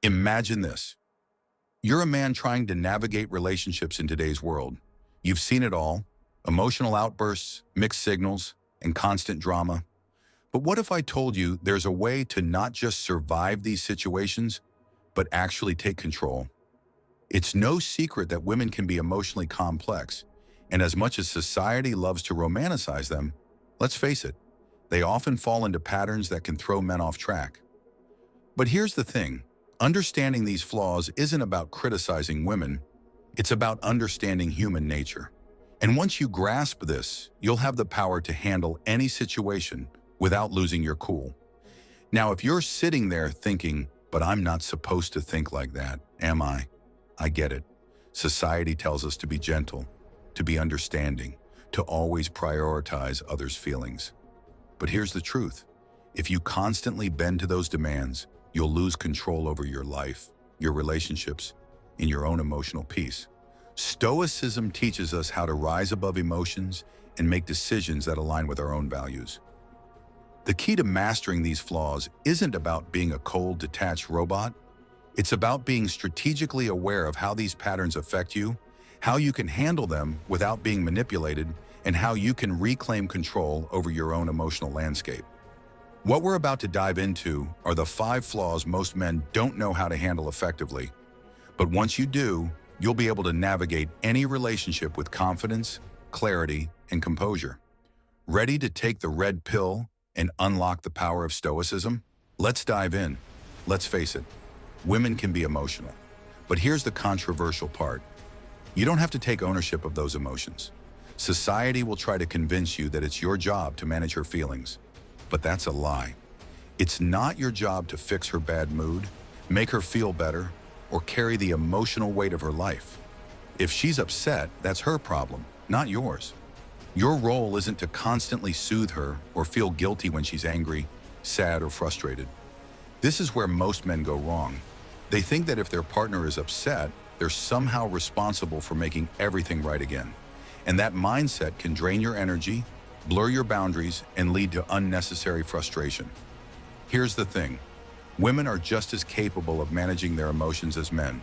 Imagine this. You're a man trying to navigate relationships in today's world. You've seen it all: emotional outbursts, mixed signals, and constant drama. But what if I told you there's a way to not just survive these situations, but actually take control? It's no secret that women can be emotionally complex, and as much as society loves to romanticize them, let's face it, they often fall into patterns that can throw men off track. But here's the thing. Understanding these flaws isn't about criticizing women, it's about understanding human nature. And once you grasp this, you'll have the power to handle any situation without losing your cool. Now, if you're sitting there thinking, but I'm not supposed to think like that, am I? I get it. Society tells us to be gentle, to be understanding, to always prioritize others' feelings. But here's the truth. If you constantly bend to those demands, you'll lose control over your life, your relationships, and your own emotional peace. Stoicism teaches us how to rise above emotions and make decisions that align with our own values. The key to mastering these flaws isn't about being a cold, detached robot. It's about being strategically aware of how these patterns affect you, how you can handle them without being manipulated, and how you can reclaim control over your own emotional landscape. What we're about to dive into are the 5 flaws most men don't know how to handle effectively. But once you do, you'll be able to navigate any relationship with confidence, clarity, and composure. Ready to take the red pill and unlock the power of Stoicism? Let's dive in. Let's face it, women can be emotional. But here's the controversial part. You don't have to take ownership of those emotions. Society will try to convince you that it's your job to manage her feelings. But that's a lie. It's not your job to fix her bad mood, make her feel better, or carry the emotional weight of her life. If she's upset, that's her problem, not yours. Your role isn't to constantly soothe her or feel guilty when she's angry, sad, or frustrated. This is where most men go wrong. They think that if their partner is upset, they're somehow responsible for making everything right again. And that mindset can drain your energy, blur your boundaries, and lead to unnecessary frustration. Here's the thing. Women are just as capable of managing their emotions as men.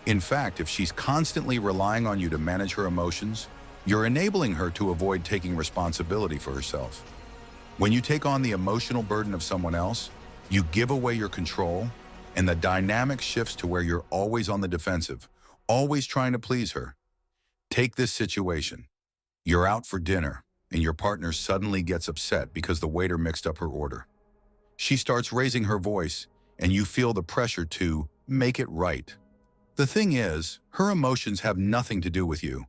In fact, if she's constantly relying on you to manage her emotions, you're enabling her to avoid taking responsibility for herself. When you take on the emotional burden of someone else, you give away your control, and the dynamic shifts to where you're always on the defensive, always trying to please her. Take this situation. You're out for dinner, and your partner suddenly gets upset because the waiter mixed up her order. She starts raising her voice, and you feel the pressure to make it right. The thing is, her emotions have nothing to do with you.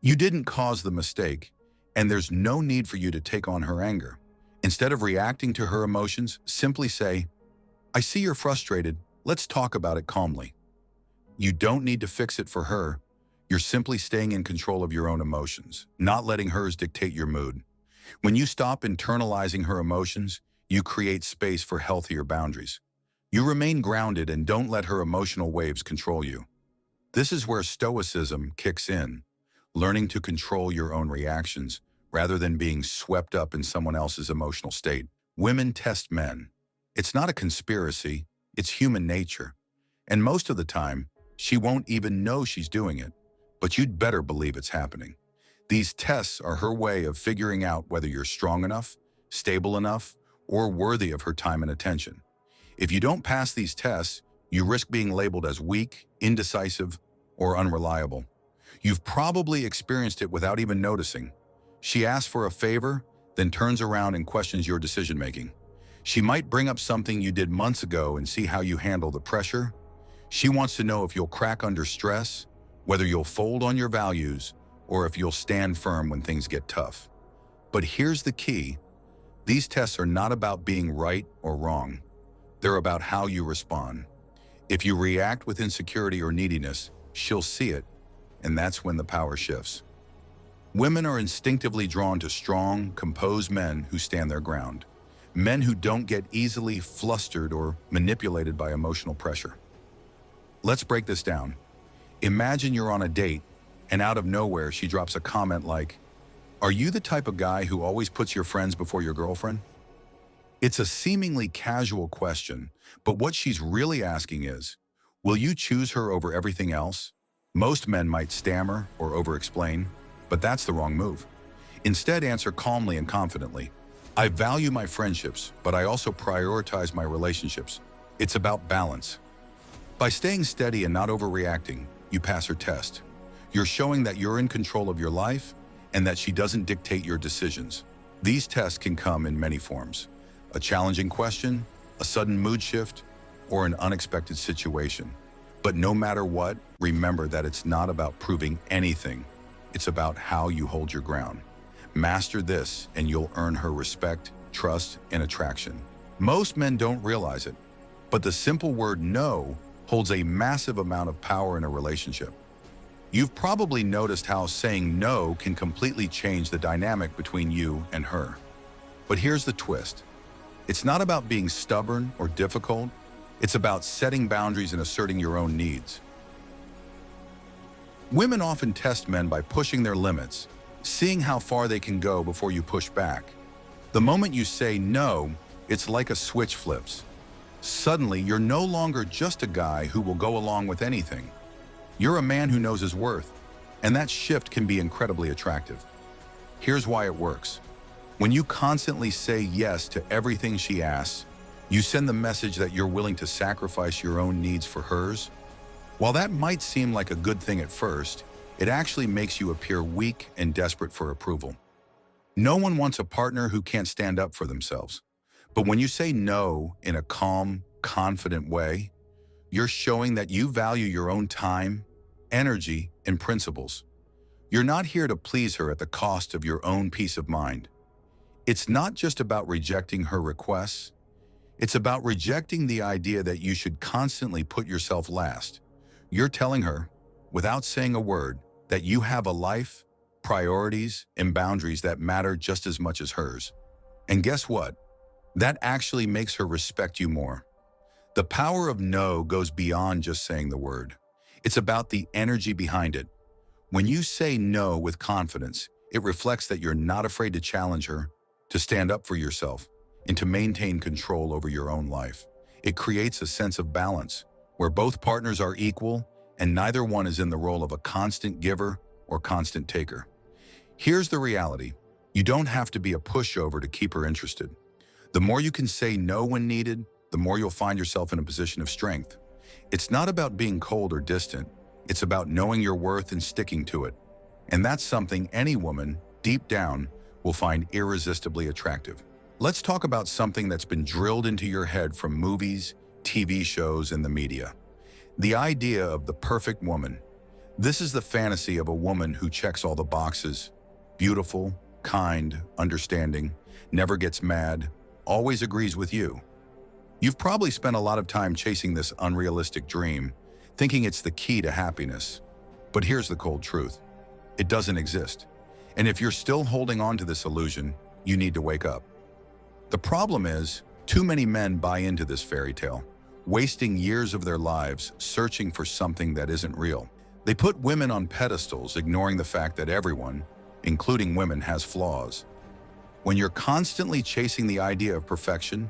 You didn't cause the mistake, and there's no need for you to take on her anger. Instead of reacting to her emotions, simply say, "I see you're frustrated. Let's talk about it calmly." You don't need to fix it for her. You're simply staying in control of your own emotions, not letting hers dictate your mood. When you stop internalizing her emotions, you create space for healthier boundaries. You remain grounded and don't let her emotional waves control you. This is where Stoicism kicks in, learning to control your own reactions rather than being swept up in someone else's emotional state. Women test men. It's not a conspiracy, it's human nature. And most of the time, she won't even know she's doing it. But you'd better believe it's happening. These tests are her way of figuring out whether you're strong enough, stable enough, or worthy of her time and attention. If you don't pass these tests, you risk being labeled as weak, indecisive, or unreliable. You've probably experienced it without even noticing. She asks for a favor, then turns around and questions your decision-making. She might bring up something you did months ago and see how you handle the pressure. She wants to know if you'll crack under stress, whether you'll fold on your values, or if you'll stand firm when things get tough. But here's the key. These tests are not about being right or wrong. They're about how you respond. If you react with insecurity or neediness, she'll see it, and that's when the power shifts. Women are instinctively drawn to strong, composed men who stand their ground. Men who don't get easily flustered or manipulated by emotional pressure. Let's break this down. Imagine you're on a date, and out of nowhere she drops a comment like, "Are you the type of guy who always puts your friends before your girlfriend?" It's a seemingly casual question, but what she's really asking is, will you choose her over everything else? Most men might stammer or over-explain, but that's the wrong move. Instead, answer calmly and confidently. I value my friendships, but I also prioritize my relationships. It's about balance. By staying steady and not overreacting, you pass her test. You're showing that you're in control of your life and that she doesn't dictate your decisions. These tests can come in many forms. A challenging question, a sudden mood shift, or an unexpected situation. But no matter what, remember that it's not about proving anything. It's about how you hold your ground. Master this and you'll earn her respect, trust, and attraction. Most men don't realize it, but the simple word no holds a massive amount of power in a relationship. You've probably noticed how saying no can completely change the dynamic between you and her. But here's the twist. It's not about being stubborn or difficult. It's about setting boundaries and asserting your own needs. Women often test men by pushing their limits, seeing how far they can go before you push back. The moment you say no, it's like a switch flips. Suddenly, you're no longer just a guy who will go along with anything. You're a man who knows his worth, and that shift can be incredibly attractive. Here's why it works. When you constantly say yes to everything she asks, you send the message that you're willing to sacrifice your own needs for hers. While that might seem like a good thing at first, it actually makes you appear weak and desperate for approval. No one wants a partner who can't stand up for themselves. But when you say no in a calm, confident way, you're showing that you value your own time, energy, and principles. You're not here to please her at the cost of your own peace of mind. It's not just about rejecting her requests. It's about rejecting the idea that you should constantly put yourself last. You're telling her, without saying a word, that you have a life, priorities, and boundaries that matter just as much as hers. And guess what? That actually makes her respect you more. The power of no goes beyond just saying the word. It's about the energy behind it. When you say no with confidence, it reflects that you're not afraid to challenge her, to stand up for yourself, and to maintain control over your own life. It creates a sense of balance, where both partners are equal and neither one is in the role of a constant giver or constant taker. Here's the reality. You don't have to be a pushover to keep her interested. The more you can say no when needed, the more you'll find yourself in a position of strength. It's not about being cold or distant. It's about knowing your worth and sticking to it. And that's something any woman, deep down, will find irresistibly attractive. Let's talk about something that's been drilled into your head from movies, TV shows, and the media. The idea of the perfect woman. This is the fantasy of a woman who checks all the boxes. Beautiful, kind, understanding, never gets mad, always agrees with you. You've probably spent a lot of time chasing this unrealistic dream, thinking it's the key to happiness. But here's the cold truth. It doesn't exist. And if you're still holding on to this illusion, you need to wake up. The problem is, too many men buy into this fairy tale, wasting years of their lives searching for something that isn't real. They put women on pedestals, ignoring the fact that everyone, including women, has flaws. When you're constantly chasing the idea of perfection,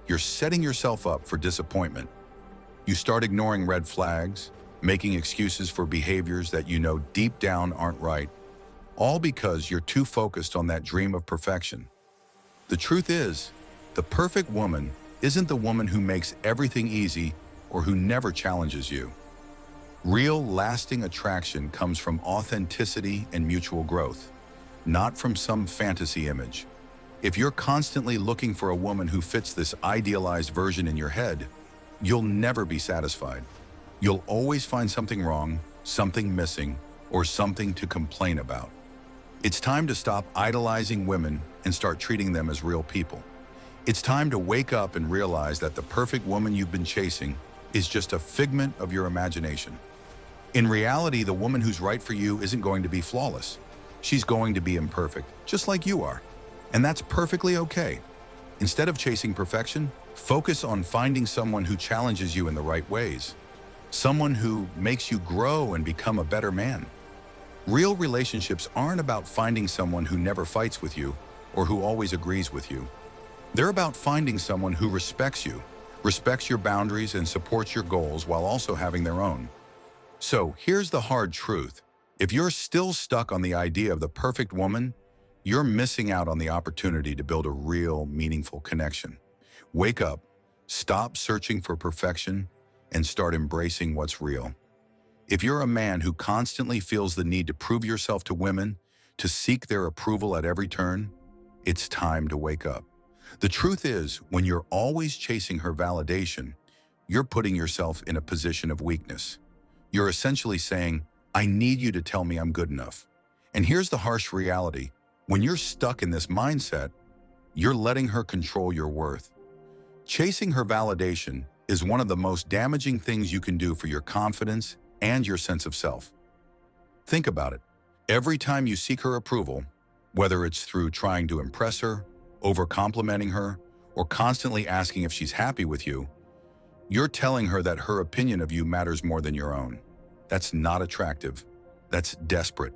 you're setting yourself up for disappointment. You start ignoring red flags, making excuses for behaviors that you know deep down aren't right, all because you're too focused on that dream of perfection. The truth is, the perfect woman isn't the woman who makes everything easy or who never challenges you. Real, lasting attraction comes from authenticity and mutual growth, not from some fantasy image. If you're constantly looking for a woman who fits this idealized version in your head, you'll never be satisfied. You'll always find something wrong, something missing, or something to complain about. It's time to stop idolizing women and start treating them as real people. It's time to wake up and realize that the perfect woman you've been chasing is just a figment of your imagination. In reality, the woman who's right for you isn't going to be flawless. She's going to be imperfect, just like you are. And that's perfectly okay. Instead of chasing perfection, focus on finding someone who challenges you in the right ways. Someone who makes you grow and become a better man. Real relationships aren't about finding someone who never fights with you or who always agrees with you. They're about finding someone who respects you, respects your boundaries, and supports your goals while also having their own. So here's the hard truth. If you're still stuck on the idea of the perfect woman, you're missing out on the opportunity to build a real, meaningful connection. Wake up, stop searching for perfection, and start embracing what's real. If you're a man who constantly feels the need to prove yourself to women, to seek their approval at every turn, it's time to wake up. The truth is, when you're always chasing her validation, you're putting yourself in a position of weakness. You're essentially saying, I need you to tell me I'm good enough. And here's the harsh reality. When you're stuck in this mindset, you're letting her control your worth. Chasing her validation is one of the most damaging things you can do for your confidence and your sense of self. Think about it. Every time you seek her approval, whether it's through trying to impress her, over-complimenting her, or constantly asking if she's happy with you, you're telling her that her opinion of you matters more than your own. That's not attractive. That's desperate.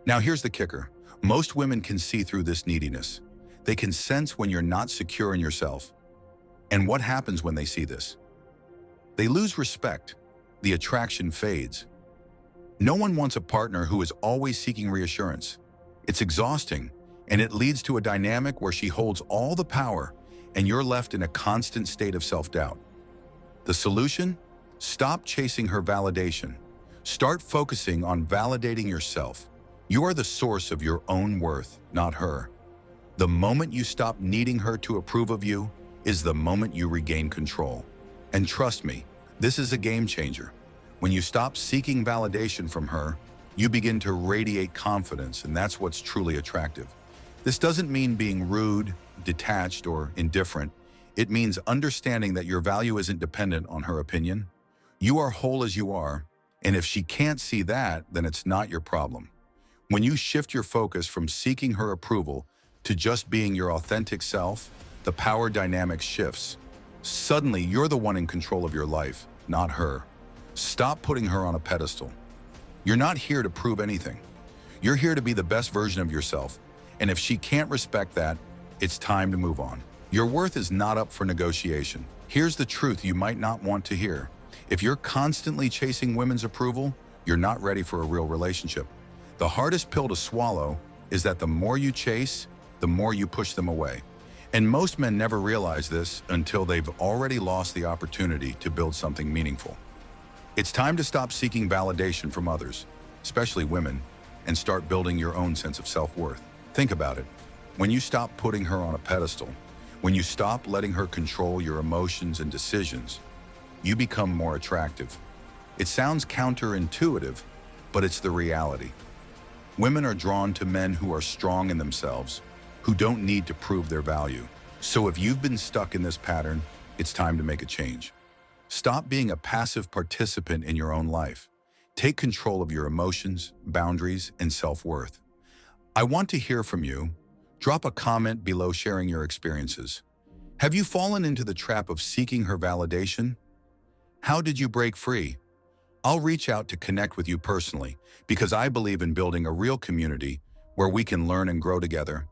Now here's the kicker. Most women can see through this neediness. They can sense when you're not secure in yourself. And what happens when they see this? They lose respect. The attraction fades. No one wants a partner who is always seeking reassurance. It's exhausting, and it leads to a dynamic where she holds all the power and you're left in a constant state of self-doubt. The solution? Stop chasing her validation. Start focusing on validating yourself. You are the source of your own worth, not her. The moment you stop needing her to approve of you is the moment you regain control. And trust me, this is a game changer. When you stop seeking validation from her, you begin to radiate confidence, and that's what's truly attractive. This doesn't mean being rude, detached, or indifferent. It means understanding that your value isn't dependent on her opinion. You are whole as you are, and if she can't see that, then it's not your problem. When you shift your focus from seeking her approval to just being your authentic self, the power dynamic shifts. Suddenly, you're the one in control of your life, not her. Stop putting her on a pedestal. You're not here to prove anything. You're here to be the best version of yourself, and if she can't respect that, it's time to move on. Your worth is not up for negotiation. Here's the truth you might not want to hear. If you're constantly chasing women's approval, you're not ready for a real relationship. The hardest pill to swallow is that the more you chase, the more you push them away. And most men never realize this until they've already lost the opportunity to build something meaningful. It's time to stop seeking validation from others, especially women, and start building your own sense of self-worth. Think about it. When you stop putting her on a pedestal, when you stop letting her control your emotions and decisions, you become more attractive. It sounds counterintuitive, but it's the reality. Women are drawn to men who are strong in themselves, who don't need to prove their value. So if you've been stuck in this pattern, it's time to make a change. Stop being a passive participant in your own life. Take control of your emotions, boundaries, and self-worth. I want to hear from you. Drop a comment below sharing your experiences. Have you fallen into the trap of seeking her validation? How did you break free? I'll reach out to connect with you personally because I believe in building a real community where we can learn and grow together.